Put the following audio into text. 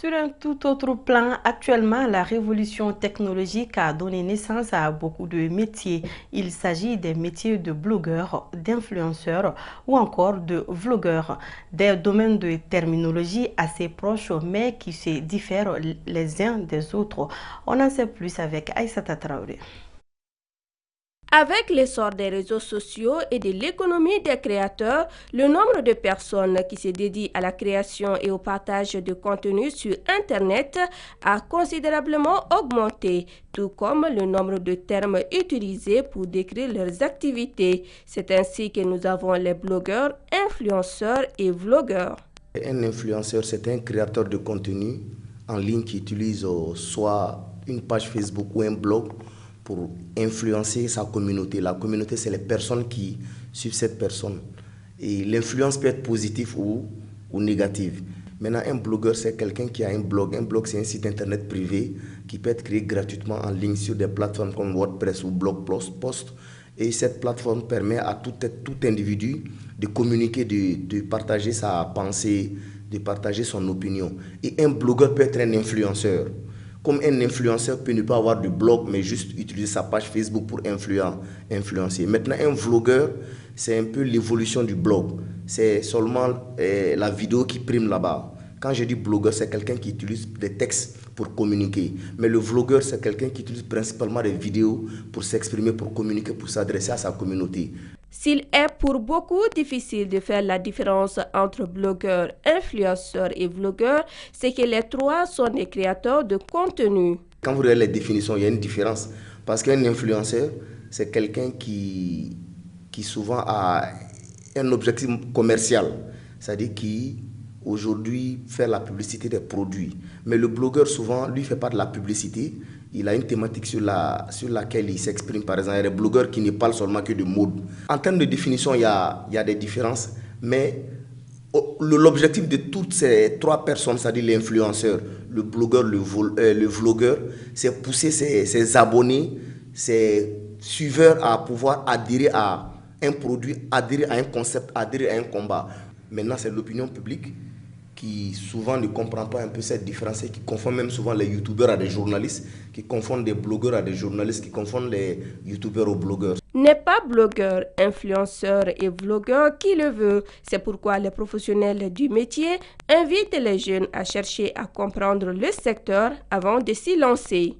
Sur un tout autre plan, actuellement, la révolution technologique a donné naissance à beaucoup de métiers. Il s'agit des métiers de blogueurs, d'influenceurs ou encore de vlogueurs. Des domaines de terminologie assez proches mais qui se diffèrent les uns des autres. On en sait plus avec Aïssata Traoré. Avec l'essor des réseaux sociaux et de l'économie des créateurs, le nombre de personnes qui se dédient à la création et au partage de contenu sur Internet a considérablement augmenté, tout comme le nombre de termes utilisés pour décrire leurs activités. C'est ainsi que nous avons les blogueurs, influenceurs et vlogueurs. Un influenceur, c'est un créateur de contenu en ligne qui utilise soit une page Facebook ou un blog pour influencer sa communauté. La communauté, c'est les personnes qui suivent cette personne. Et l'influence peut être positive ou négative. Maintenant, un blogueur, c'est quelqu'un qui a un blog. Un blog, c'est un site internet privé qui peut être créé gratuitement en ligne sur des plateformes comme WordPress ou Blogpost. Et cette plateforme permet à tout individu de communiquer, de partager sa pensée, de partager son opinion. Et un blogueur peut être un influenceur. Comme un influenceur peut ne pas avoir de blog, mais juste utiliser sa page Facebook pour influencer. Maintenant, un vlogueur, c'est un peu l'évolution du blog. C'est seulement la vidéo qui prime là-bas. Quand je dis blogueur, c'est quelqu'un qui utilise des textes pour communiquer. Mais le vlogueur, c'est quelqu'un qui utilise principalement des vidéos pour s'exprimer, pour communiquer, pour s'adresser à sa communauté. S'il est pour beaucoup difficile de faire la différence entre blogueurs, influenceurs et vlogueurs, c'est que les trois sont des créateurs de contenu. Quand vous regardez les définitions, il y a une différence. Parce qu'un influenceur, c'est quelqu'un qui souvent a un objectif commercial. C'est-à-dire qui aujourd'hui fait la publicité des produits. Mais le blogueur, souvent, lui, ne fait pas de la publicité. Il a une thématique sur laquelle il s'exprime. Par exemple, il y a des blogueurs qui ne parlent seulement que de mode. En termes de définition, il y a des différences. Mais l'objectif de toutes ces trois personnes, c'est-à-dire l'influenceur, le blogueur, le vlogueur, c'est pousser ses abonnés, ses suiveurs à pouvoir adhérer à un produit, adhérer à un concept, adhérer à un combat. Maintenant, c'est l'opinion publique qui souvent ne comprend pas un peu cette différence et qui confond même souvent les youtubeurs à des journalistes, qui confondent des blogueurs à des journalistes, qui confondent les youtubeurs aux blogueurs. N'est pas blogueur, influenceur et vlogueur qui le veut. C'est pourquoi les professionnels du métier invitent les jeunes à chercher à comprendre le secteur avant de s'y lancer.